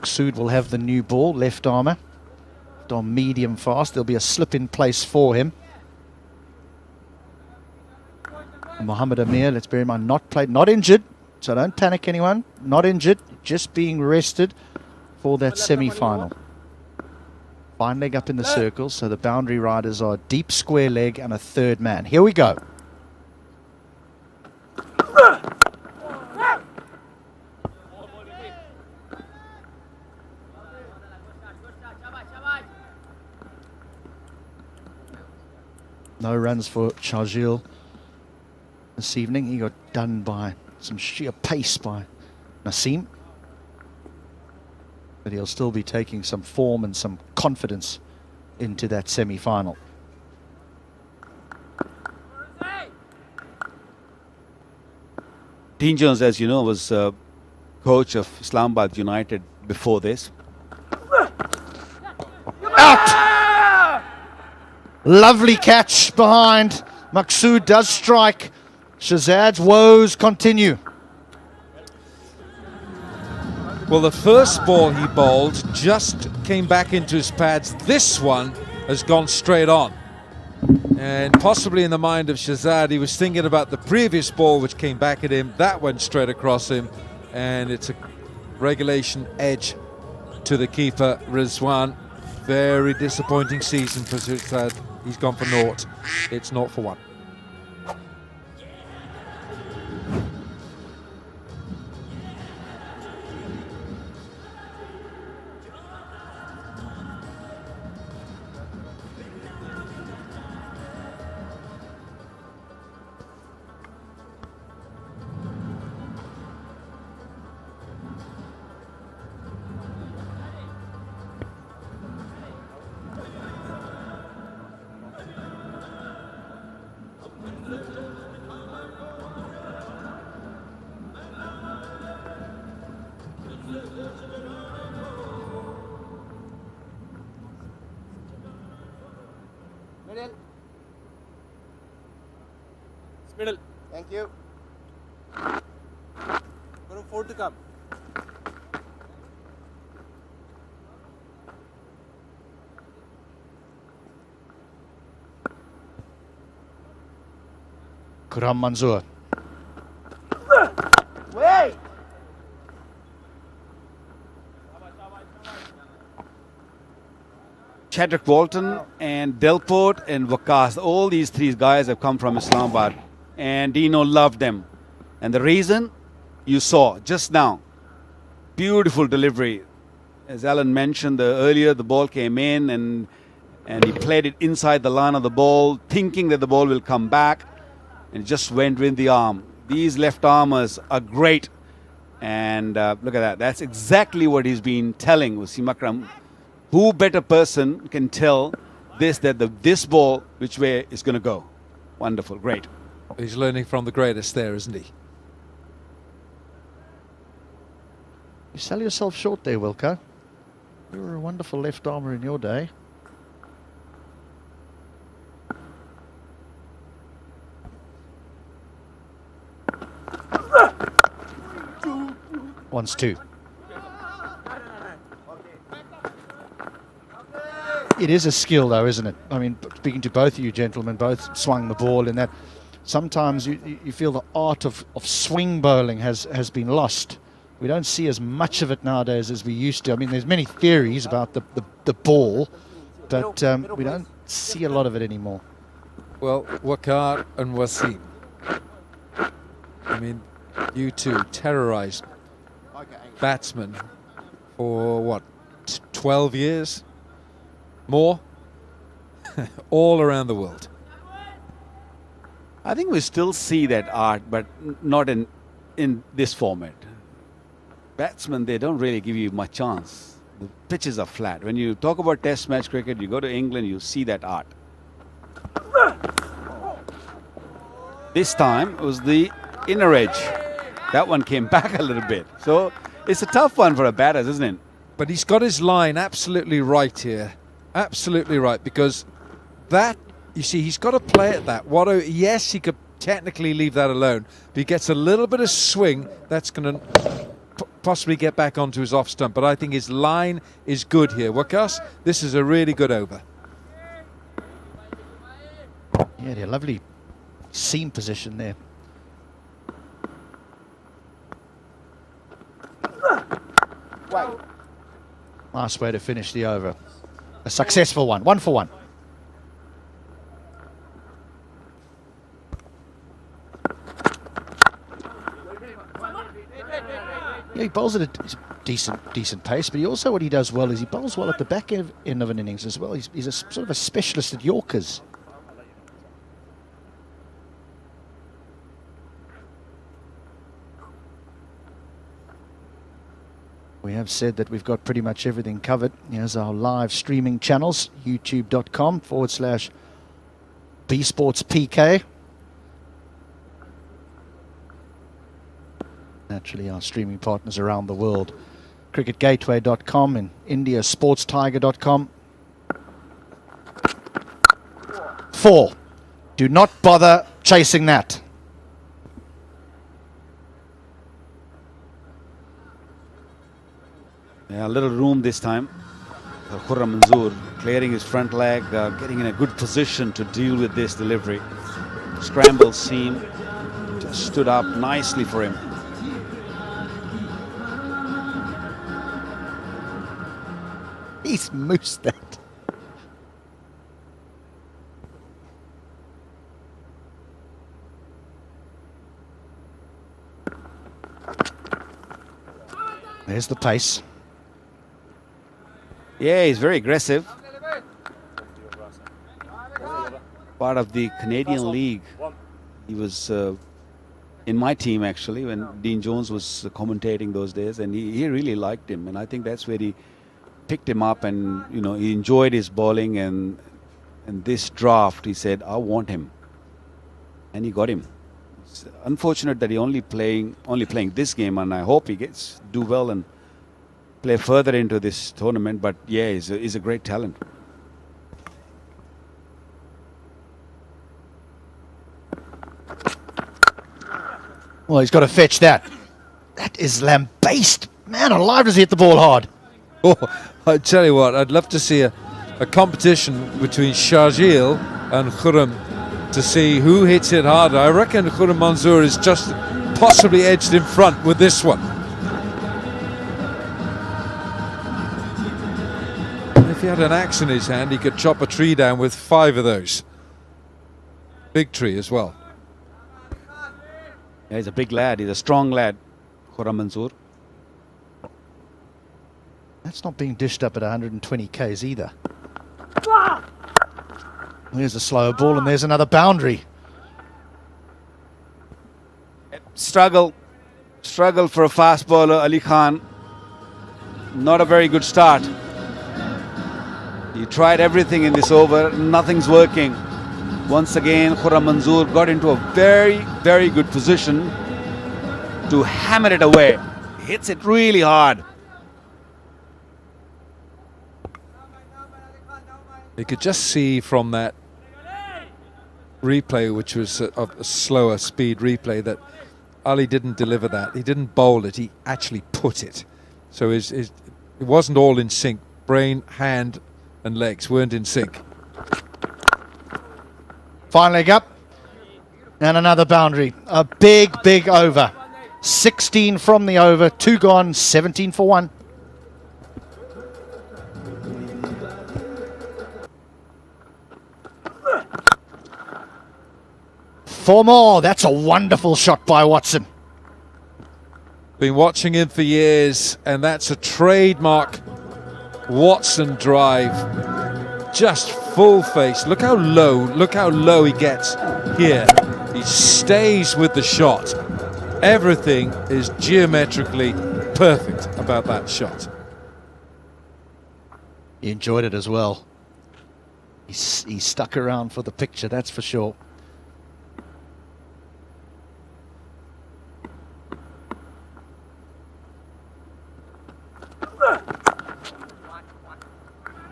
Maqsood will have the new ball, left armour. On medium fast, there'll be a slip in place for him. Mohammed Amir, let's bear in mind, not injured, so don't panic anyone. Not injured, just being rested for that semi-final. Fine leg up in the circle, so the boundary riders are deep square leg and a third man. Here we go. No runs for Sharjeel this evening. He got done by some sheer pace by Naseem. But he'll still be taking some form and some confidence into that semi-final. Dean Jones, as you know, was coach of Islamabad United before this. Out! Lovely catch behind. Maqsood does strike. Shahzad's woes continue. Well, the first ball he bowled just came back into his pads. This one has gone straight on. And possibly in the mind of Shahzad, he was thinking about the previous ball which came back at him. That went straight across him. And it's a regulation edge to the keeper, Rizwan. Very disappointing season for Shahzad. He's gone for naught. It's 0 for 1. Middle. Thank you. Group 4 to come. Khurram Manzoor. Wait! Chadwick Walton and Delport and Waqas, all these three guys have come from Islamabad. And Dino loved them. And the reason you saw just now, beautiful delivery. As Alan mentioned earlier, the ball came in and he played it inside the line of the ball, thinking that the ball will come back, and just went with the arm. These left armers are great. And look at that. That's exactly what he's been telling Wasim Akram. Who better person can tell this, that this ball, which way is going to go? Wonderful, great. He's learning from the greatest there, isn't he? You sell yourself short there, Wilco. You were a wonderful left armour in your day. One's two. It is a skill, though, isn't it? I mean, speaking to both of you gentlemen, both swung the ball in that. Sometimes you feel the art of swing bowling has been lost. We don't see as much of it nowadays as we used to. I mean, there's many theories about the ball, but we don't see a lot of it anymore. Well, Waqar and Wasim. I mean, you two terrorised batsmen for, what, 12 years? More? All around the world. I think we still see that art, but not in this format. Batsmen, they don't really give you much chance. The pitches are flat. When you talk about test match cricket, you go to England, you see that art. This time it was the inner edge. That one came back a little bit. So it's a tough one for a batter, isn't it? But he's got his line absolutely right here. Absolutely right, because that, you see, he's got to play at that. Yes, he could technically leave that alone, but he gets a little bit of swing. That's going to possibly get back onto his off stump, but I think his line is good here. Waqas, this is a really good over. Yeah, a lovely seam position there. Nice way to finish the over. A successful one, 1 for 1. Yeah, he bowls at a decent pace, but he also, what he does well is he bowls well at the back end of an innings as well. He's a sort of a specialist at Yorkers. We have said that we've got pretty much everything covered. Here's our live streaming channels, youtube.com/bsportspk. Naturally, our streaming partners around the world, cricketgateway.com and indiasportstiger.com. 4. Do not bother chasing that. Yeah, a little room this time. Khurram Manzoor clearing his front leg, getting in a good position to deal with this delivery. Scramble seam just stood up nicely for him. He's moosed that. There's the pace. Yeah, he's very aggressive. Part of the Canadian League. He was in my team actually when Dean Jones was commentating those days, and he really liked him, and I think that's where he picked him up, and you know, he enjoyed his bowling, and this draft he said, I want him, and he got him. It's unfortunate that he only playing this game, and I hope he gets do well and play further into this tournament. But yeah, he's a great talent. Well, he's got to fetch that. That is lambasted. Man alive, does he hit the ball hard. Oh, I tell you what, I'd love to see a competition between Sharjeel and Khurram to see who hits it harder. I reckon Khurram Manzoor is just possibly edged in front with this one. If he had an axe in his hand, he could chop a tree down with 5 of those. Big tree as well. Yeah, he's a big lad. He's a strong lad, Khurram Manzoor. That's not being dished up at 120 Ks either. There's a slower ball, and there's another boundary. Struggle for a fast bowler, Ali Khan. Not a very good start. He tried everything in this over, nothing's working. Once again, Khurram Manzoor got into a very, very good position to hammer it away. Hits it really hard. You could just see from that replay, which was a slower speed replay, that Ali didn't deliver that. He didn't bowl it, he actually put it. So it wasn't all in sync. Brain, hand and legs weren't in sync. Fine leg up. And another boundary. A big, big over. 16 from the over, 2 gone, 17 for 1. Four more. That's a wonderful shot by Watson. Been watching him for years, and that's a trademark Watson drive. Just full face. Look how low he gets here. He stays with the shot. Everything is geometrically perfect about that shot. He enjoyed it as well. He stuck around for the picture, that's for sure.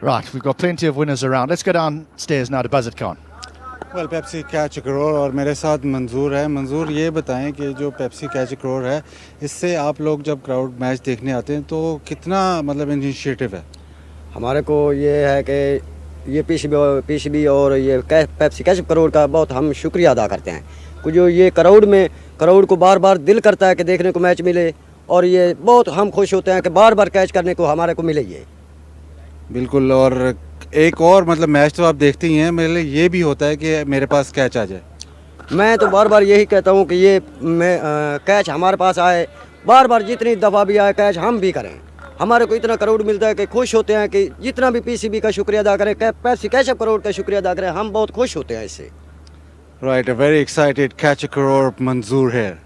Right, we've got plenty of winners around. Let's go downstairs now to Buzzard Khan. Well Pepsi catch crore और मेरे साथ मंजूर है। मंजूर, ये बताएं कि जो पेप्सी कैच करोड़ है, इससे आप लोग जब क्राउड मैच देखने आते हैं तो कितना मतलब इनिशिएटिव है? हमारे को ये है कि ये पीसीबी और ये पेप्सी कैच करोड़ का बहुत हम शुक्रिया अदा करते हैं कि जो ये करोड़ को बार बार दिल करता है कि देखने को मैच मिले, और ये बहुत हम खुश होते हैं कि बार बार कैच करने को हमारे को मिले ये। बिल्कुल। और एक और मतलब मैच तो आप देखते ही हैं, मेरे लिए ये भी होता है कि मेरे पास कैच आ जाए। मैं तो बार बार यही कहता हूँ कि ये कैच हमारे पास आए, बार बार जितनी दफ़ा भी आए कैच हम भी करें। हमारे को इतना करोड़ मिलता है कि खुश होते हैं कि जितना भी पीसीबी का शुक्रिया अदा करें, पेप्सी कैच करोड़ का शुक्रिया अदा करें, हम बहुत खुश होते हैं इससे। Right, a very excited catch a crore Manzoor here.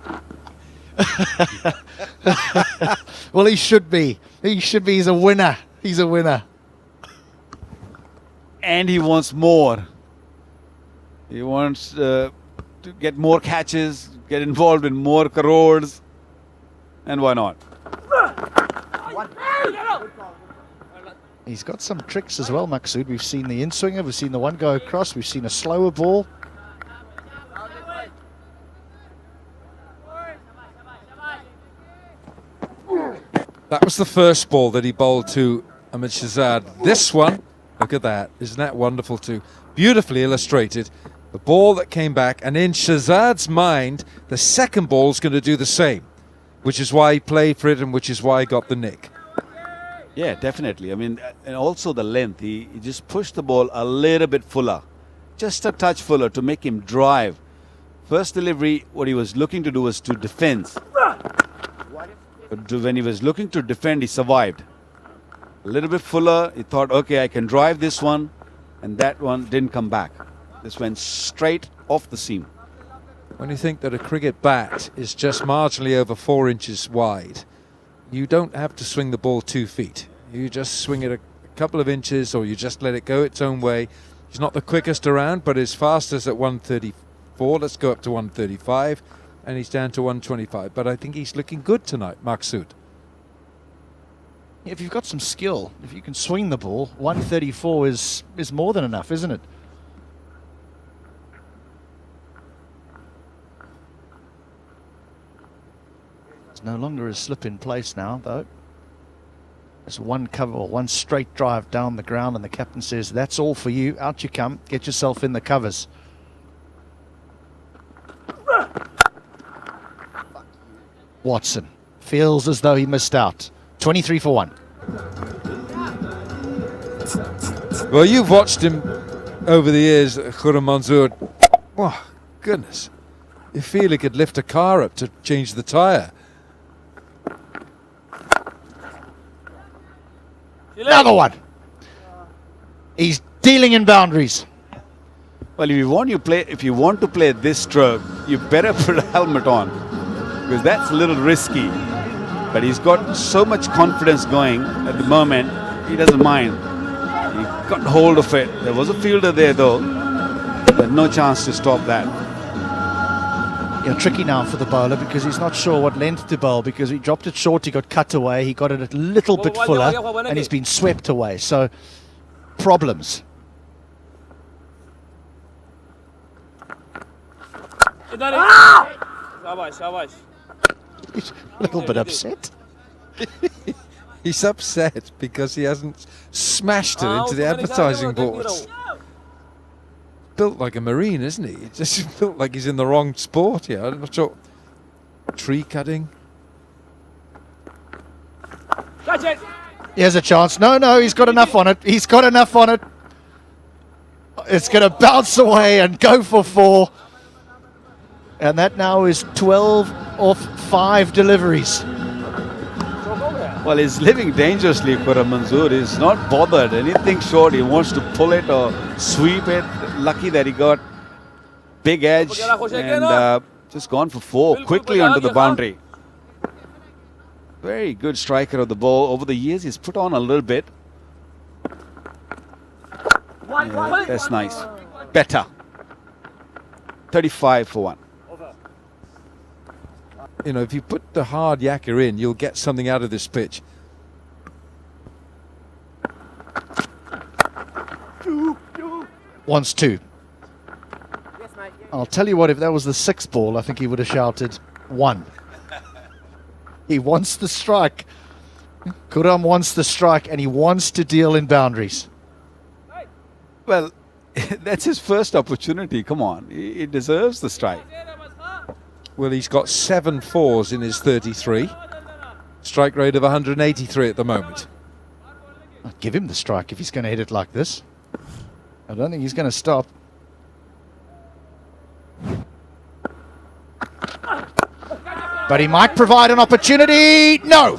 Well, he should be. He should be. He's a winner. He's a winner. And he wants more. He wants to get more catches, get involved in more crores, and why not? He's got some tricks as well, Maqsood. We've seen the in-swinger, we've seen the one go across, we've seen a slower ball. That was the first ball that he bowled to Ahmed Shahzad. This one, look at that. Isn't that wonderful too? Beautifully illustrated. The ball that came back, and in Shahzad's mind, the second ball is going to do the same, which is why he played for it and which is why he got the nick. Yeah, definitely. I mean, and also the length. He just pushed the ball a little bit fuller, just a touch fuller to make him drive. First delivery, what he was looking to do was to defend. But when he was looking to defend, he survived. A little bit fuller, he thought, okay, I can drive this one, and that one didn't come back. This went straight off the seam. When you think that a cricket bat is just marginally over 4 inches wide, you don't have to swing the ball 2 feet. You just swing it a couple of inches, or you just let it go its own way. He's not the quickest around, but his fastest at 134. Let's go up to 135, and he's down to 125. But I think he's looking good tonight, Maqsood. If you've got some skill, if you can swing the ball, 134 is more than enough, isn't it? It's no longer a slip in place now, though. There's one cover, or one straight drive down the ground, and the captain says, that's all for you. Out you come. Get yourself in the covers. Watson feels as though he missed out. 23 for 1. Well, you've watched him over the years, Khurram Manzoor. Oh, goodness. You feel he could lift a car up to change the tyre. Another one. He's dealing in boundaries. Well, if you want to play this stroke, you better put a helmet on, because that's a little risky. But he's got so much confidence going at the moment, he doesn't mind. He got hold of it. There was a fielder there though, but no chance to stop that. Yeah, tricky now for the bowler, because he's not sure what length to bowl, because he dropped it short, he got cut away, he got it a little bit fuller, and he's been swept away. So, problems. He's a little bit upset. He's upset because he hasn't smashed it into the advertising boards. Built like a marine, isn't he? He just built like he's in the wrong sport here. I'm not sure. Tree cutting. He has a chance. No, he's got enough on it. He's got enough on it. It's going to bounce away and go for 4. And that now is 12 off 5 deliveries. Well, he's living dangerously, Khurram Manzoor. He's not bothered. Anything short, he wants to pull it or sweep it. Lucky that he got big edge and just gone for 4 quickly onto the boundary. Very good striker of the ball. Over the years, he's put on a little bit. Yeah, that's nice. Better. 35 for 1. You know, if you put the hard yakka in, you'll get something out of this pitch. Wants 2. I'll tell you what, if that was the 6th ball, I think he would have shouted 1. He wants the strike. Khurram wants the strike, and he wants to deal in boundaries. Well, that's his first opportunity. Come on, he deserves the strike. Well, he's got 7 fours in his 33. Strike rate of 183 at the moment. I'd give him the strike if he's going to hit it like this. I don't think he's going to stop. But he might provide an opportunity. No!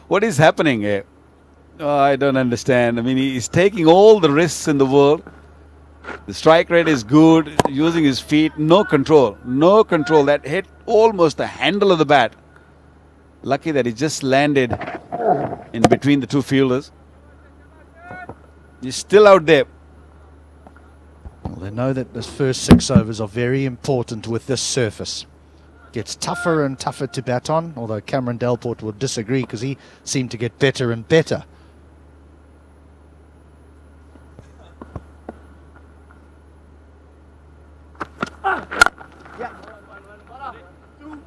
What is happening here? Oh, I don't understand. I mean, he's taking all the risks in the world. The strike rate is good, using his feet, no control. No control. That hit almost the handle of the bat. Lucky that he just landed in between the two fielders. He's still out there. Well, they know that the first 6 overs are very important with this surface. Gets tougher and tougher to bat on, although Cameron Delport would disagree because he seemed to get better and better.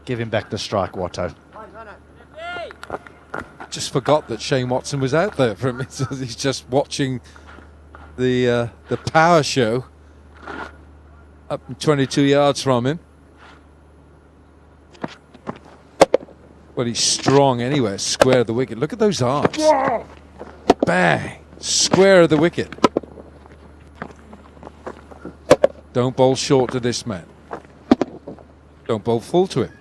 Give him back the strike, Watto. Just forgot that Shane Watson was out there for a minute. He's just watching the power show up 22 yards from him. Well, he's strong anyway, square of the wicket. Look at those arms. Bang! Square of the wicket. Don't bowl short to this man. Don't bowl full to him.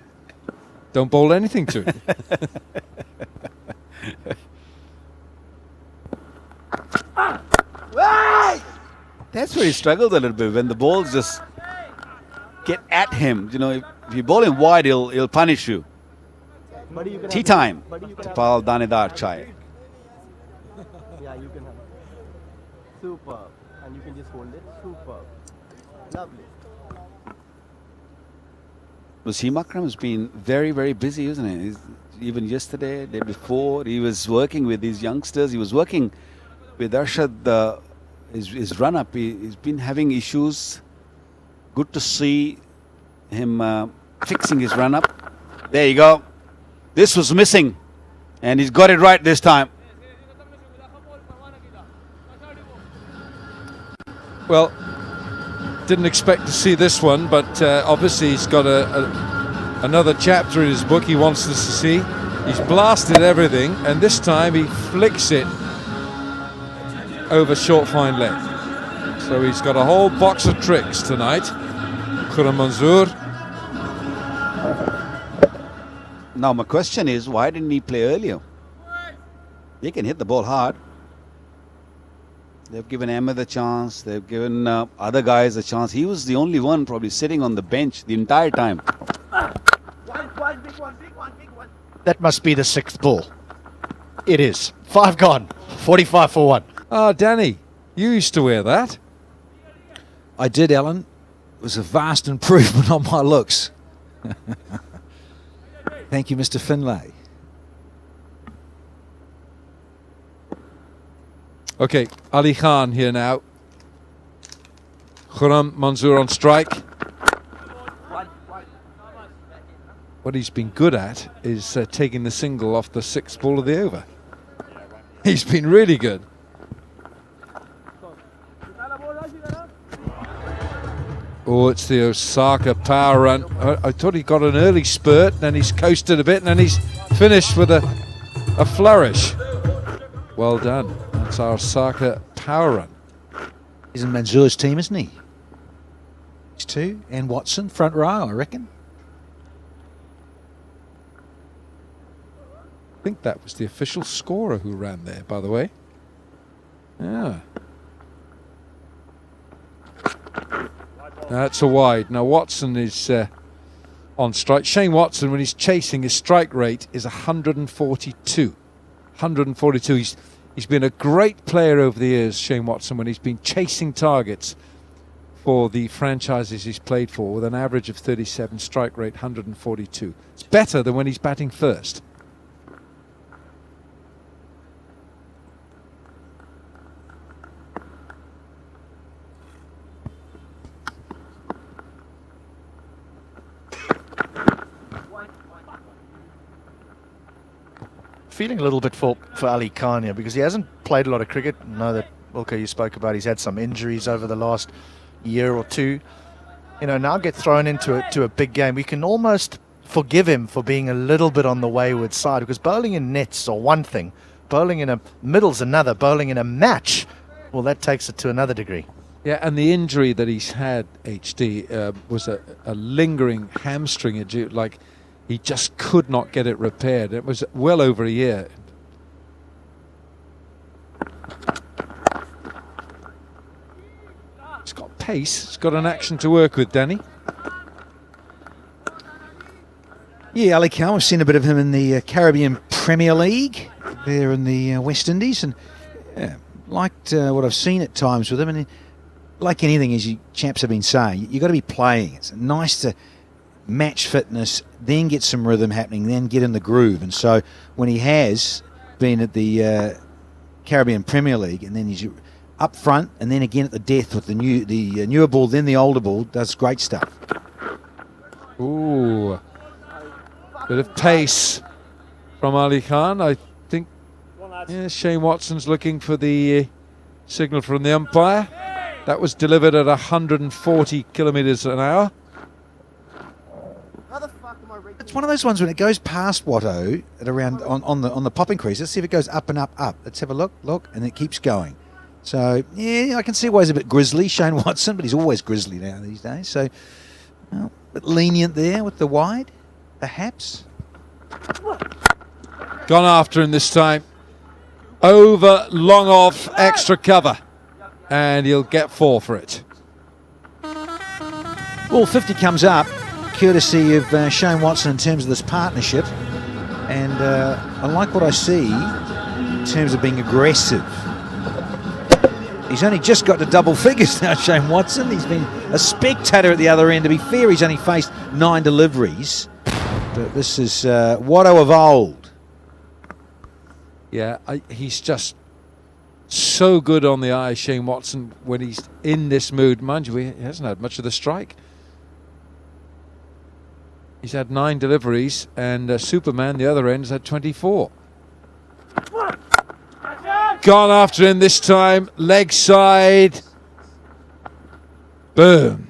Don't bowl anything to him. That's where he struggles a little bit, when the balls just get at him. You know, if you bowl him wide, he'll punish you. Tea time. Tapal Danedar chai. Yeah, you can have it. Superb. And you can just hold it. Superb. Lovely. Wasim Akram has been very, very busy, isn't he? Even yesterday, day before, he was working with these youngsters. He was working with Arshad, his run-up. He's been having issues. Good to see him fixing his run-up. There you go. This was missing, and he's got it right this time. Well, didn't expect to see this one, but obviously he's got another chapter in his book he wants us to see. He's blasted everything, and this time he flicks it over short fine leg. So he's got a whole box of tricks tonight. Khurram Manzoor. Now my question is, why didn't he play earlier? He can hit the ball hard. They've given Ahmed a chance. They've given other guys a chance. He was the only one probably sitting on the bench the entire time. That must be the 6th ball. It is. 5 gone. 45 for 1. Ah, Danny, you used to wear that. I did, Alan. It was a vast improvement on my looks. Thank you, Mr. Finlay. Okay, Ali Khan here now. Khurram Manzoor on strike. What he's been good at is taking the single off the 6th ball of the over. He's been really good. Oh, it's the Osaka power run. I thought he got an early spurt, then he's coasted a bit, and then he's finished with a flourish. Well done. That's our Osaka power run. He's in Manzoor's team, isn't he? He's 2. And Watson, front row, I reckon. I think that was the official scorer who ran there, by the way. Yeah. That's a wide. Now Watson is on strike. Shane Watson, when he's chasing, his strike rate is 142. 142. He's been a great player over the years, Shane Watson, when he's been chasing targets for the franchises he's played for, with an average of 37, strike rate 142. It's better than when he's batting first. feeling a little bit for Ali Khan here, because he hasn't played a lot of cricket. I know that, Wilco, you spoke about, he's had some injuries over the last year or two. You know, now get thrown into a big game. We can almost forgive him for being a little bit on the wayward side, because bowling in nets are one thing, bowling in a middle's another, bowling in a match, well, that takes it to another degree. Yeah, and the injury that he's had, HD, was a lingering hamstring injury. Like, he just could not get it repaired. It was well over a year. It's got pace. It's got an action to work with, Danny. Yeah, Ali Khan, we've seen a bit of him in the Caribbean Premier League there in the West Indies, and liked what I've seen at times with him. And like anything, as you chaps have been saying, you've got to be playing. It's nice to match fitness, then get some rhythm happening, then get in the groove. And so when he has been at the Caribbean Premier League, and then he's up front, and then again at the death with the newer ball, then the older ball, does great stuff. Ooh. Bit of pace from Ali Khan. I think Shane Watson's looking for the signal from the umpire. That was delivered at 140 kilometres an hour. It's one of those ones when it goes past Watto at around on the popping crease. Let's see if it goes up and up. Let's have a look, and it keeps going. So yeah, I can see why he's a bit grizzly, Shane Watson, but he's always grizzly now these days. So a bit lenient there with the wide. Perhaps. Gone after him this time. Over, long off, extra cover. And he'll get 4 for it. Well, 50 comes up, courtesy of Shane Watson in terms of this partnership. And I like what I see in terms of being aggressive. He's only just got to double figures now, Shane Watson. He's been a spectator at the other end. To be fair, he's only faced 9 deliveries. But this is Watto of old. Yeah, he's just so good on the eye, Shane Watson, when he's in this mood. Mind you, he hasn't had much of the strike. He's had 9 deliveries, and Superman, the other end, has had 24. Gone after him this time, leg side. Boom.